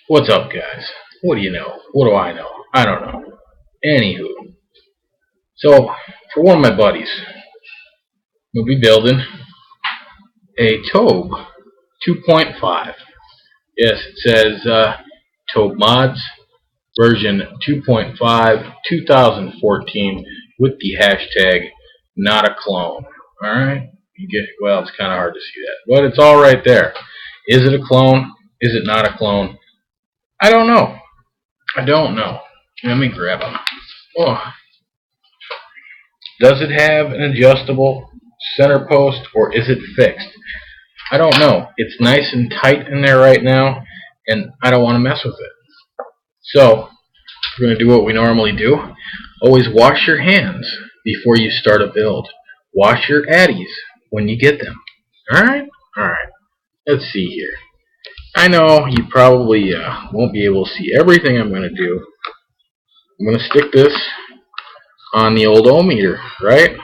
What's up, guys? What do you know? What do I know? I don't know. Anywho, so for one of my buddies, we'll be building a tobh 2.5. Yes, it says tobh mods version 2.5 2014 with the hashtag not a clone. All right, you get well. It's kind of hard to see that, but it's all right there. Is it a clone? Is it not a clone? I don't know. I don't know. Let me grab them. Oh. Does it have an adjustable center post or is it fixed? I don't know. It's nice and tight in there right now, and I don't want to mess with it. So, we're going to do what we normally do. Always wash your hands before you start a build. Wash your addies when you get them. Alright? Alright. Let's see here. I know you probably won't be able to see everything I'm going to do. I'm going to stick this on the old ohm meter, right?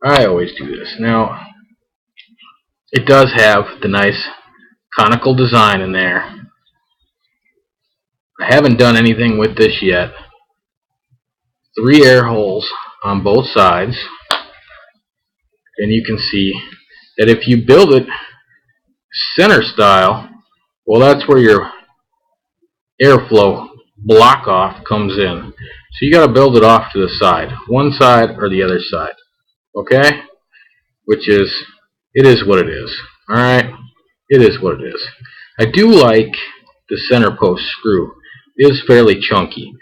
I always do this. Now, it does have the nice conical design in there. I haven't done anything with this yet. 3 air holes on both sides. And you can see that if you build it center style, well, that's where your airflow block off comes in. So you got to build it off to the side, one side or the other side. Okay? Which is, it is what it is. Alright? It is what it is. I do like the center post screw. It is fairly chunky.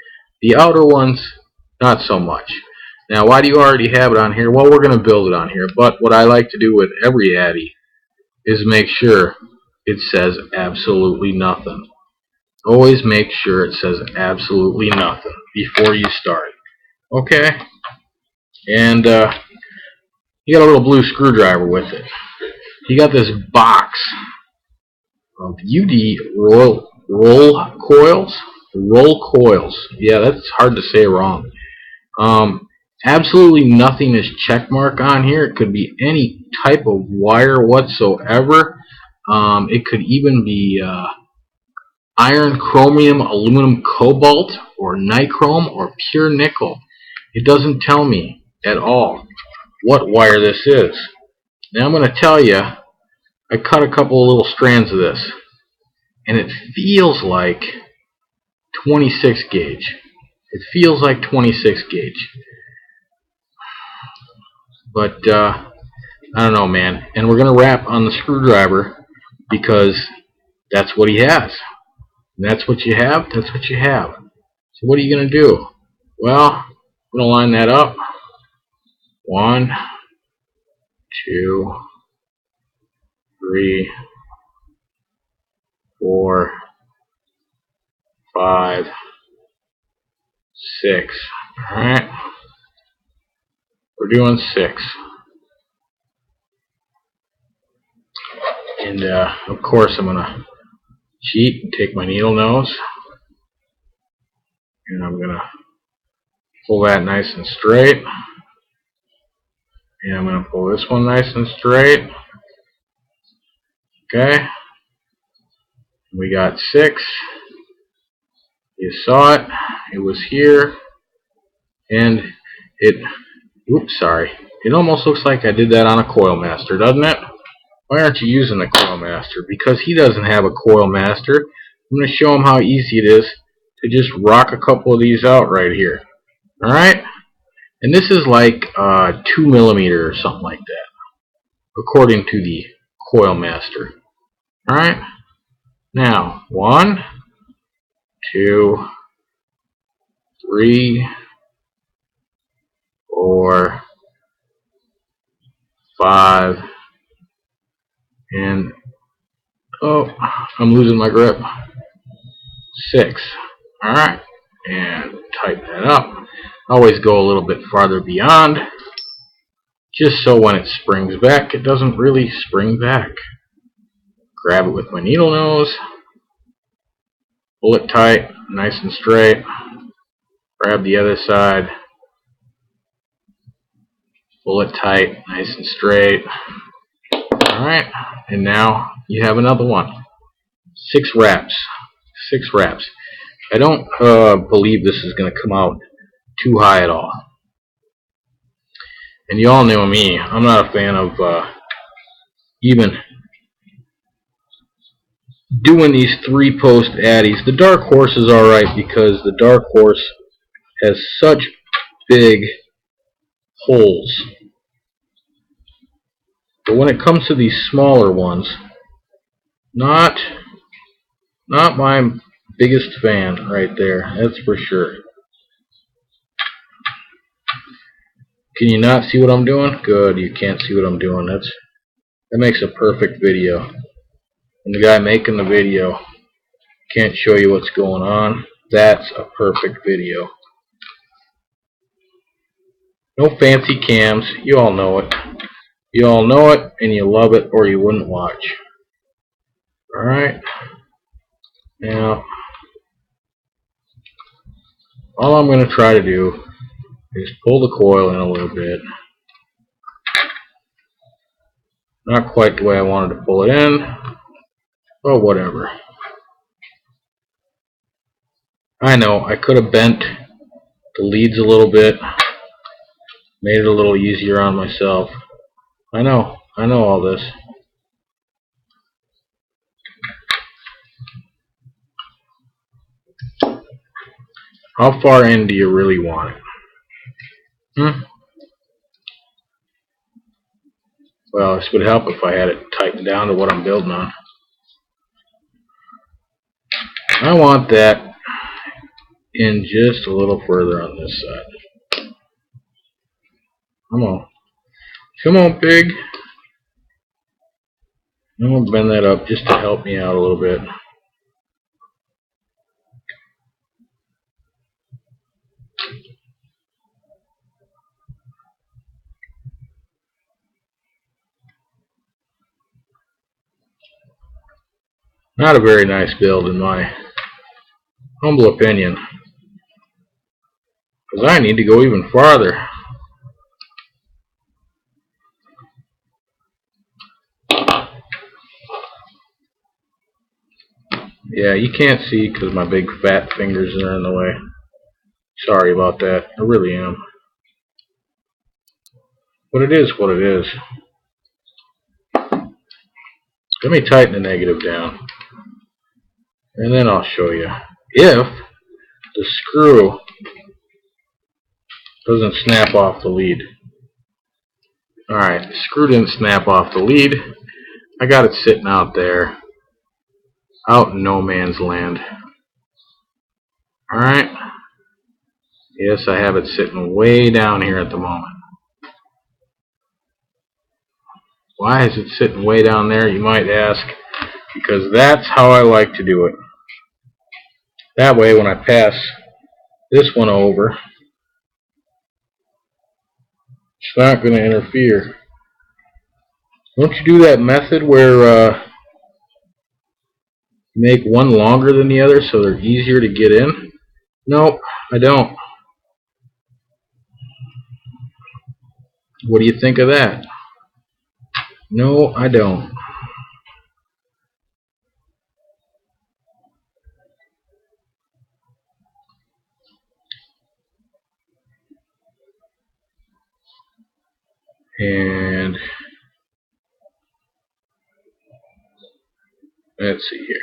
The outer ones, not so much. Now, why do you already have it on here? Well, we're going to build it on here. But what I like to do with every Addy is make sure it says absolutely nothing. Always make sure it says absolutely nothing before you start. Okay? And you got a little blue screwdriver with it. You got this box of UD roll coils. Roll coils. Yeah, that's hard to say wrong. Absolutely nothing is checkmark on here. It could be any type of wire whatsoever. It could even be iron, chromium, aluminum, cobalt, or nichrome, or pure nickel. It doesn't tell me at all what wire this is. Now I'm going to tell you, I cut a couple of little strands of this, and it feels like 26 gauge. It feels like 26 gauge. But, I don't know, man. And we're going to wrap on the screwdriver because that's what he has. And that's what you have, that's what you have. So what are you going to do? Well, I'm going to line that up. 1, 2, 3, 4, 5, 6. Alright. We're doing 6. And of course I'm going to cheat and take my needle nose. And I'm going to pull that nice and straight. And I'm going to pull this one nice and straight. Okay. We got 6. You saw it. It was here. And it, oops, sorry. It almost looks like I did that on a coil master, doesn't it? Why aren't you using the coil master? Because he doesn't have a coil master. I'm going to show him how easy it is to just rock a couple of these out right here. Alright? And this is like 2 millimeter or something like that, according to the coil master. Alright? Now, 1, 2, 3, 4, 5, and, oh, I'm losing my grip. 6. Alright, and tighten that up. Always go a little bit farther beyond, just so when it springs back, it doesn't really spring back. Grab it with my needle nose, pull it tight, nice and straight. Grab the other side, pull it tight, nice and straight. Alright, and now you have another one. 6 wraps. 6 wraps. I don't believe this is going to come out too high at all. And you all know me, I'm not a fan of even doing these 3-post addies. The Dark Horse is alright because the Dark Horse has such big holes. But when it comes to these smaller ones, not my biggest fan right there, that's for sure. Can you not see what I'm doing? Good, you can't see what I'm doing. That makes a perfect video. When the guy making the video can't show you what's going on, that's a perfect video. No fancy cams, you all know it. You all know it and you love it or you wouldn't watch. Alright, now all I'm going to try to do is pull the coil in a little bit. Not quite the way I wanted to pull it in, but whatever. I know, I could have bent the leads a little bit, made it a little easier on myself. I know all this. How far in do you really want it? Well, this would help if I had it tightened down to what I'm building on. I want that in just a little further on this side. Come on. Come on, pig. I'm going to bend that up just to help me out a little bit. Not a very nice build in my humble opinion, because I need to go even farther. Yeah, you can't see because my big fat fingers are in the way. Sorry about that. I really am. But it is what it is. Let me tighten the negative down, and then I'll show you. If the screw doesn't snap off the lead. Alright, the screw didn't snap off the lead. I got it sitting out there, out in no man's land. Alright. Yes, I have it sitting way down here at the moment. Why is it sitting way down there, you might ask? Because that's how I like to do it. That way, when I pass this one over, it's not going to interfere. Don't you do that method where you make one longer than the other so they're easier to get in? Nope, I don't. What do you think of that? No, I don't. And let's see here.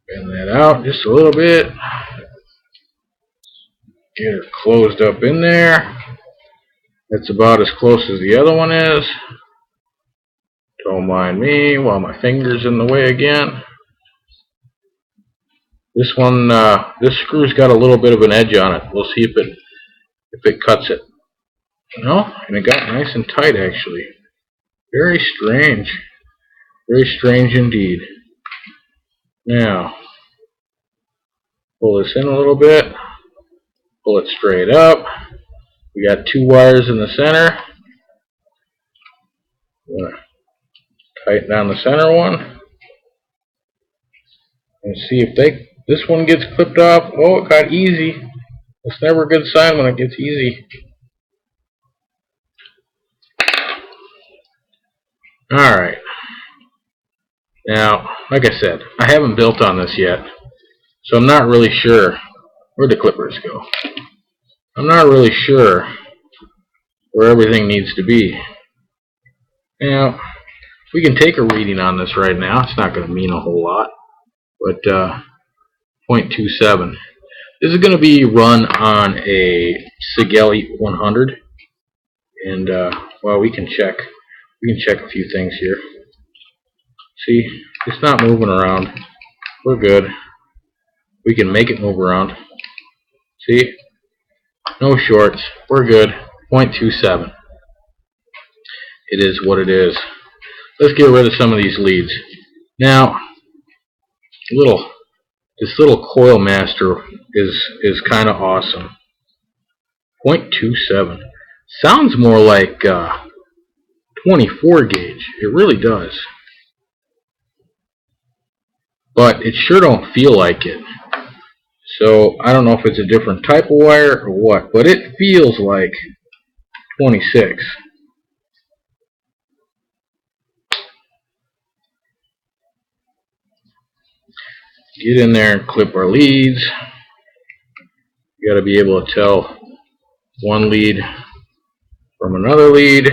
Bend that out just a little bit. Get her closed up in there. That's about as close as the other one is. Don't mind me while my finger's in the way again. This one, this screw's got a little bit of an edge on it. We'll see if it cuts it. No, and it got nice and tight actually. Very strange. Very strange indeed. Now, pull this in a little bit. Pull it straight up. We got 2 wires in the center. I'm going to tighten down the center one. And see if this one gets clipped off. Oh, it got easy. It's never a good sign when it gets easy. Alright. Now, like I said, I haven't built on this yet, so I'm not really sure where the clippers go. I'm not really sure where everything needs to be. Now, we can take a reading on this right now. It's not going to mean a whole lot, but 0.27. This is going to be run on a Sigelli 100, and well, we can check a few things here. See, it's not moving around. We're good. We can make it move around. See, no shorts. We're good. 0.27. It is what it is. Let's get rid of some of these leads. Now, this little coil master is kind of awesome. 0.27 sounds more like 24 gauge. It really does, but it sure don't feel like it. So I don't know if it's a different type of wire or what, but it feels like 26. Get in there and clip our leads. You got to be able to tell one lead from another lead.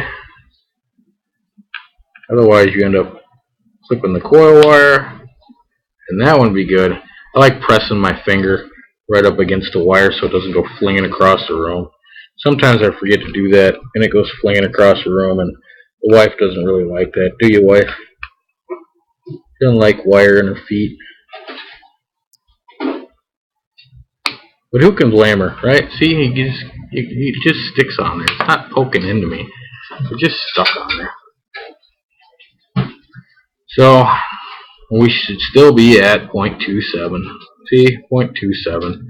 Otherwise, you end up clipping the coil wire, and that wouldn't be good. I like pressing my finger right up against the wire so it doesn't go flinging across the room. Sometimes I forget to do that, and it goes flinging across the room, and the wife doesn't really like that. Do you, wife? Doesn't like wire in her feet. But who can blame her, right? See, he just sticks on there. It's not poking into me. It's just stuck on there. So, we should still be at 0.27. See, 0.27.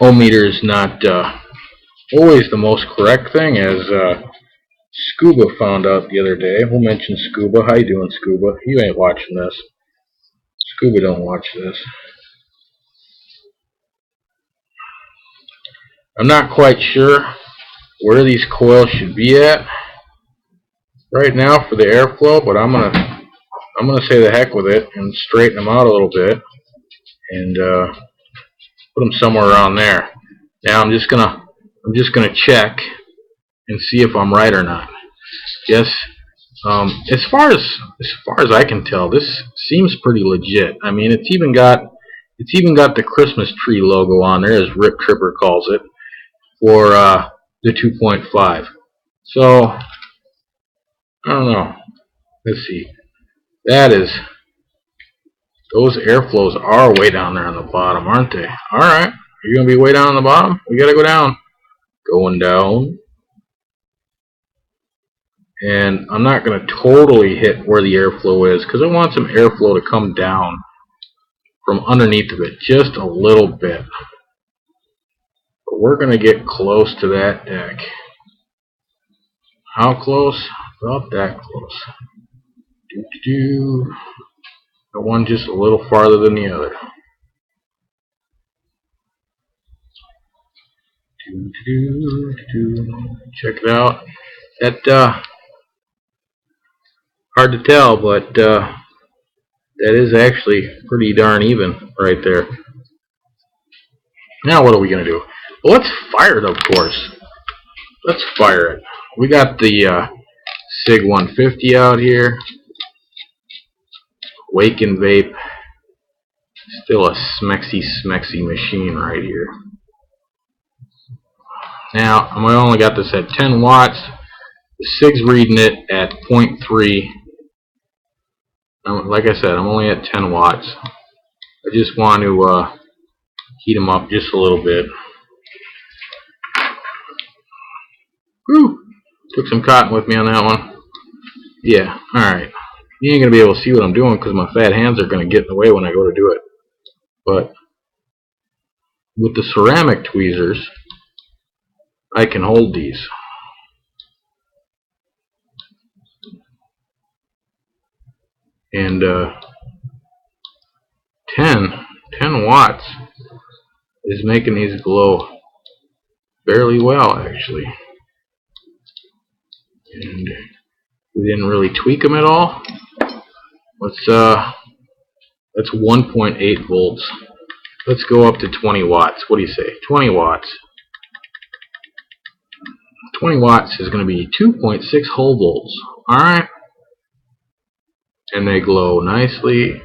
Ohmmeter is not always the most correct thing, as Scuba found out the other day. We'll mention Scuba. How you doing, Scuba? You ain't watching this. Scuba don't watch this. I'm not quite sure where these coils should be at right now for the airflow, but I'm gonna say the heck with it and straighten them out a little bit and put them somewhere around there. Now I'm just gonna check and see if I'm right or not. Yes. As far as I can tell, this seems pretty legit. I mean, it's even got the Christmas tree logo on there, as Rip Tripper calls it, for the 2.5. So I don't know. Let's see. Those airflows are way down there on the bottom, aren't they? All right. You're gonna be way down on the bottom. We gotta go down. Going down. And I'm not going to totally hit where the airflow is, because I want some airflow to come down from underneath of it just a little bit. But we're going to get close to that deck. How close? About that close. The one just a little farther than the other. Check it out. That hard to tell, but that is actually pretty darn even right there. Now what are we going to do? Well, let's fire it, of course. Let's fire it. We got the SIG 150 out here. Wake and Vape. Still a smexy machine right here. Now, I only got this at 10 watts. The SIG's reading it at 0.3. Like I said, I'm only at 10 watts. I just want to heat them up just a little bit. Whew! Took some cotton with me on that one. Yeah, alright. You ain't going to be able to see what I'm doing because my fat hands are going to get in the way when I go to do it. But with the ceramic tweezers, I can hold these. And 10 watts is making these glow fairly well, actually. And We didn't really tweak them at all. That's 1.8 volts. Let's go up to 20 watts. What do you say? 20 watts. 20 watts is going to be 2.6 whole volts. Alright? And they glow nicely.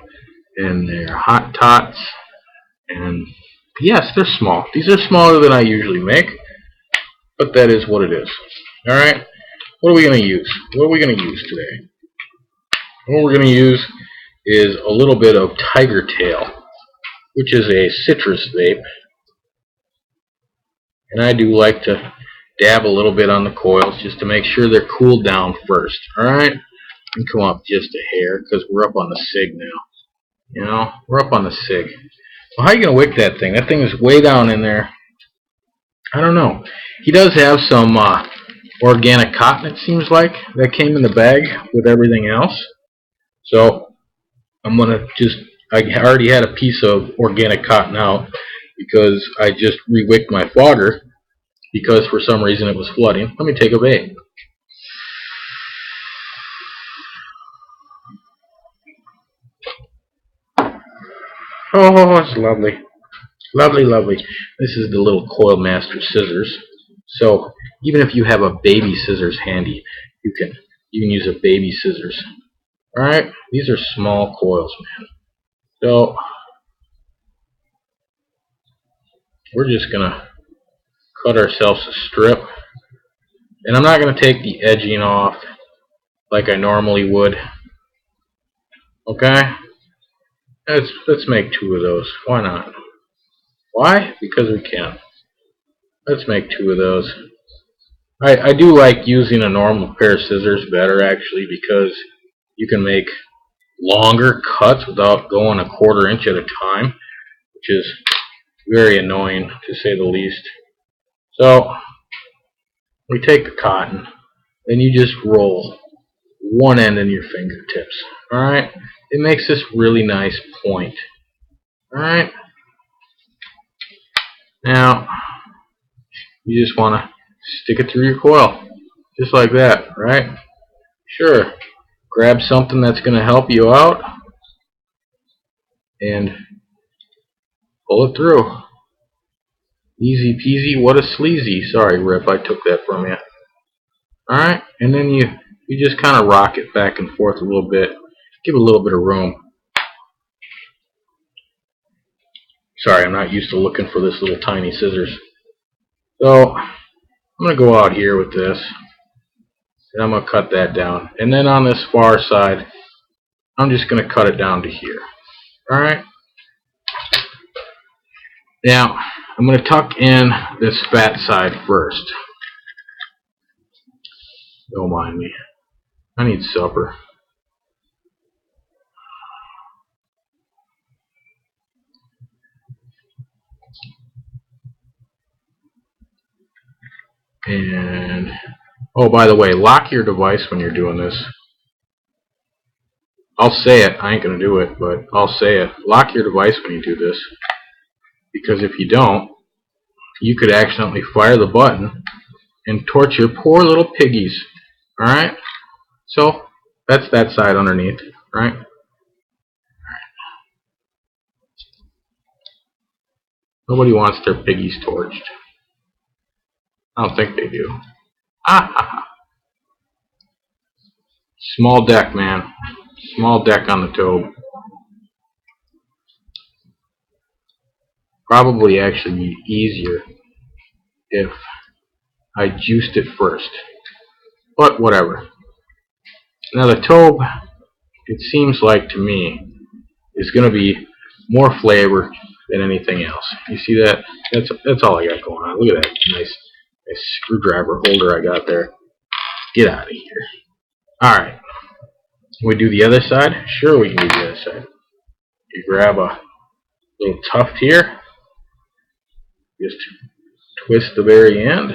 And they're hot tots. And yes, they're small. These are smaller than I usually make. But that is what it is. Alright? What are we going to use? What are we going to use today? What we're going to use is a little bit of Tiger Tail, which is a citrus vape. And I do like to dab a little bit on the coils just to make sure they're cooled down first. Alright? And come up just a hair because we're up on the SIG now. You know, we're up on the SIG. Well, how are you going to wick that thing? That thing is way down in there. I don't know. He does have some organic cotton, it seems like, that came in the bag with everything else. So I'm going to I already had a piece of organic cotton out because I just re-wicked my fogger because for some reason it was flooding. Let me take a vape. Oh, it's lovely. Lovely, lovely. This is the little Coil Master scissors. So even if you have a baby scissors handy, you can use a baby scissors. Alright? These are small coils, man. So we're just gonna cut ourselves a strip. And I'm not gonna take the edging off like I normally would. Okay? Let's make 2 of those. Why not? Why? Because we can. Let's make 2 of those. I do like using a normal pair of scissors better actually because you can make longer cuts without going a 1/4 inch at a time, which is very annoying to say the least. So we take the cotton, then you just roll one end in your fingertips. Alright? It makes this really nice point. Alright? Now you just want to stick it through your coil. Just like that, right? Sure. Grab something that's going to help you out and pull it through. Easy peasy, what a sleazy. Sorry, Rip, I took that from you. Alright, and then you just kind of rock it back and forth a little bit. Give it a little bit of room. Sorry, I'm not used to looking for this little tiny scissors. So, I'm going to go out here with this. And I'm going to cut that down. And then on this far side, I'm just going to cut it down to here. Alright? Now, I'm going to tuck in this fat side first. Don't mind me. I need supper. And, oh, by the way, lock your device when you're doing this. I'll say it. I ain't going to do it, but I'll say it. Lock your device when you do this. Because if you don't, you could accidentally fire the button and torch your poor little piggies. Alright? So, that's that side underneath. Right? Nobody wants their piggies torched. I don't think they do. Ah, ha, ha. Small deck, man. Small deck on the tobh. Probably actually be easier if I juiced it first. But whatever. Now the tobh, it seems like to me, is going to be more flavor than anything else. You see that? That's all I got going on. Look at that nice screwdriver holder I got there. Get out of here. Alright. We do the other side? Sure we can do the other side. You grab a little tuft here. Just twist the very end.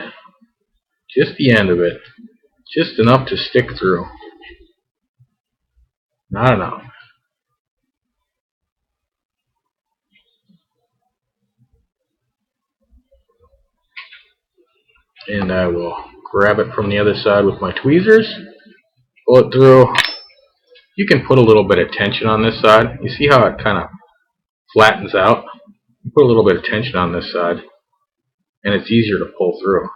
Just the end of it. Just enough to stick through. Not enough. And I will grab it from the other side with my tweezers. pull it through. You can put a little bit of tension on this side. You see how it kind of flattens out? You put a little bit of tension on this side, and it's easier to pull through.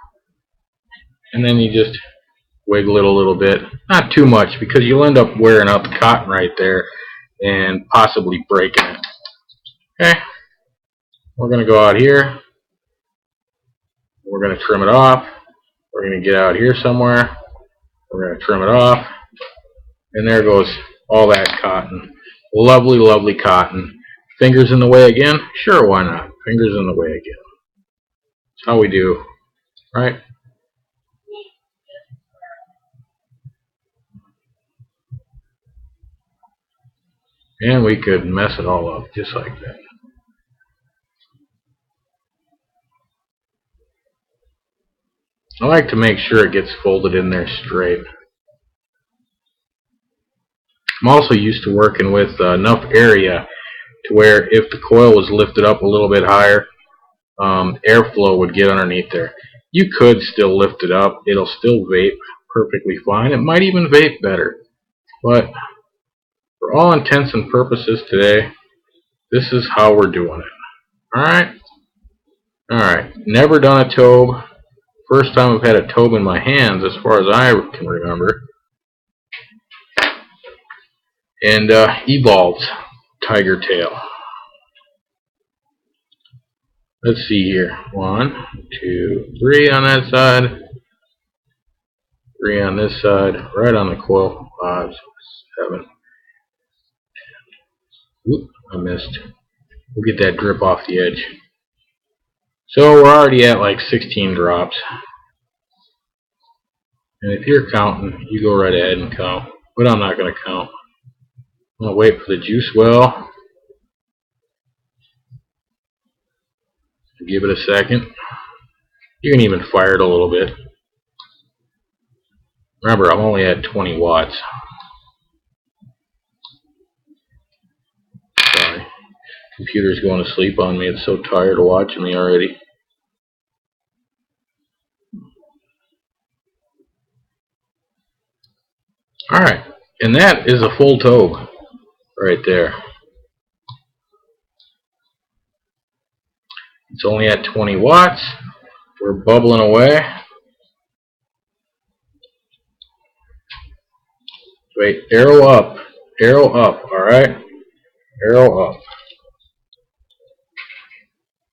And then you just wiggle it a little bit. Not too much, because you'll end up wearing out the cotton right there and possibly breaking it. Okay, we're going to go out here. We're going to trim it off. We're going to get out here somewhere. We're going to trim it off. And there goes all that cotton. Lovely, lovely cotton. Fingers in the way again? Sure, why not? Fingers in the way again. That's how we do, right? And we could mess it all up just like that. I like to make sure it gets folded in there straight. I'm also used to working with enough area to where if the coil was lifted up a little bit higher, airflow would get underneath there. You could still lift it up. It'll still vape perfectly fine. It might even vape better. But for all intents and purposes today, this is how we're doing it. Alright? Alright. Never done a tobh. First time I've had a tobh in my hands as far as I can remember. And evolved tiger tail. Let's see here. 1, 2, 3 on that side. 3 on this side. Right on the coil. 5, 6, 7. Whoop, I missed. We'll get that drip off the edge. So we're already at like 16 drops. And if you're counting, you go right ahead and count. But I'm not going to count. I'm going to wait for the juice well. Give it a second. You can even fire it a little bit. Remember, I'm only at 20 watts. Sorry. Computer's going to sleep on me. It's so tired of watching me already. Alright, and that is a full tobh right there. It's only at 20 watts. We're bubbling away. Wait, arrow up. Arrow up, alright? Arrow up.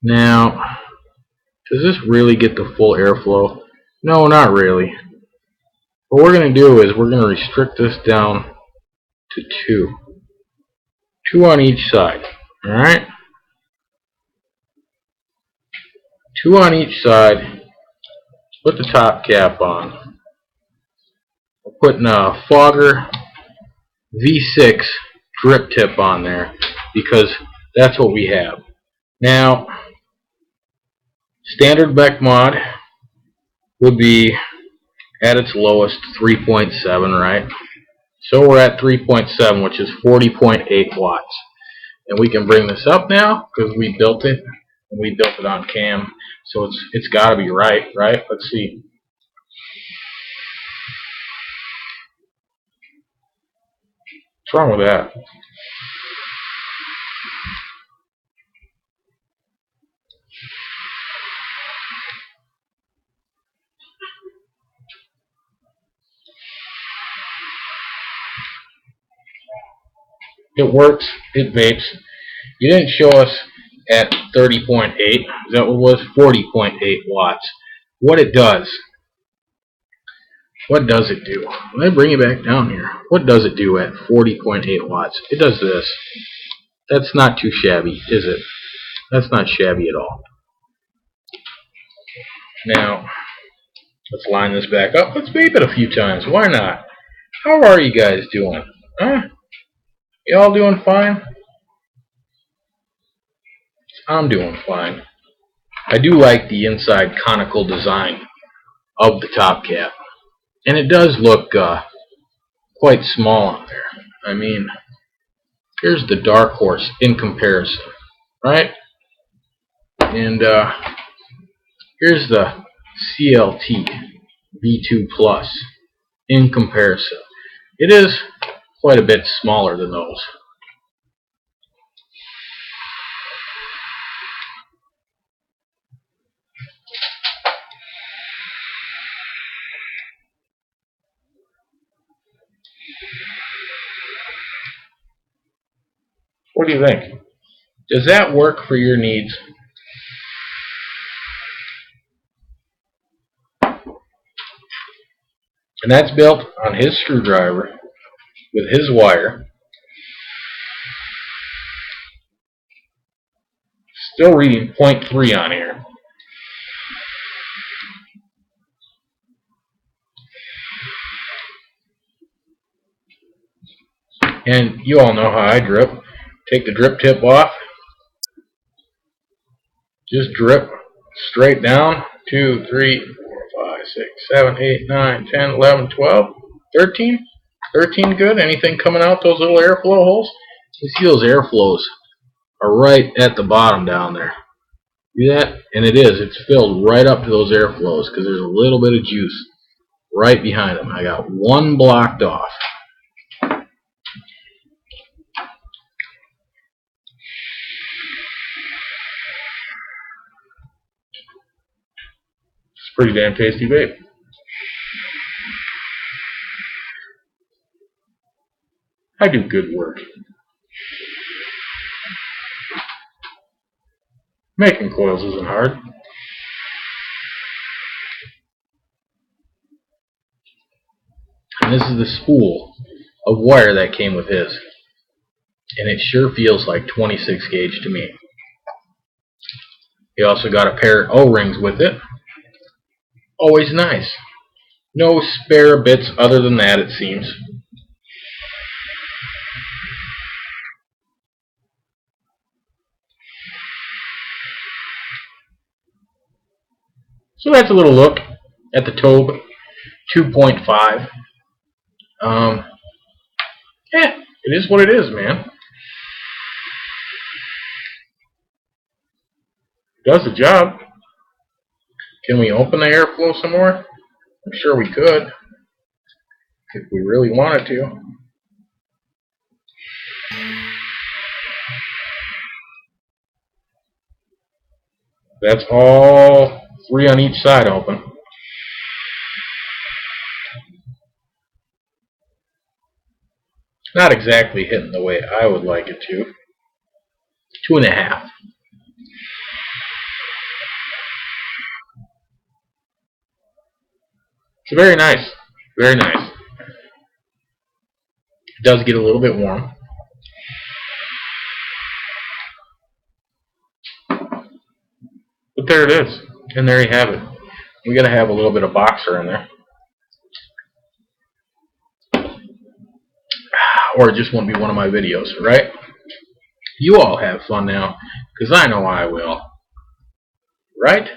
Now, does this really get the full airflow? No, not really. What we're going to do is we're going to restrict this down to 2. 2 on each side, alright? 2 on each side. Put the top cap on. We're putting a Fogger V6 drip tip on there because that's what we have. Now, standard Beck mod would be at its lowest 3.7, right? So we're at 3.7, which is 40.8 watts. And we can bring this up now because we built it. And we built it on cam. So it's got to be right? Let's see. What's wrong with that? It works. It vapes. You didn't show us at 30.8. Is that what it was? 40.8 watts. What it does. What does it do? Let me bring it back down here. What does it do at 40.8 watts? It does this. That's not too shabby, is it? That's not shabby at all. Now, let's line this back up. Let's vape it a few times. Why not? How are you guys doing? Huh? You all doing fine? I'm doing fine. I do like the inside conical design of the top cap. And it does look quite small on there. I mean, here's the Dark Horse in comparison, right? And here's the CLT v2 Plus in comparison. it is quite a bit smaller than those. What do you think? Does that work for your needs? And that's built on his screwdriver with his wire. Still reading 0.3 on here. And you all know how I drip. Take the drip tip off. Just drip straight down. 2, 3, 4, 5, 6, 7, 8, 9, 10, 11, 12, 13. 13 good. Anything coming out those little airflow holes? You see those airflows are right at the bottom down there. See that? And it is. It's filled right up to those airflows because there's a little bit of juice right behind them. I got one blocked off. It's pretty damn tasty vape. I do good work. Making coils isn't hard. And this is the spool of wire that came with his. And it sure feels like 26 gauge to me. He also got a pair of O-rings with it. Always nice. No spare bits other than that, it seems. So that's a little look at the tobh 2.5. Yeah, it is what it is, man. It does the job. Can we open the airflow some more? I'm sure we could, if we really wanted to. That's all 3 on each side open. Not exactly hitting the way I would like it to. 2.5. It's very nice. Very nice. It does get a little bit warm. But there it is. And there you have it. We gotta have a little bit of boxer in there. Or it just won't be one of my videos, right? You all have fun now, because I know I will. Right?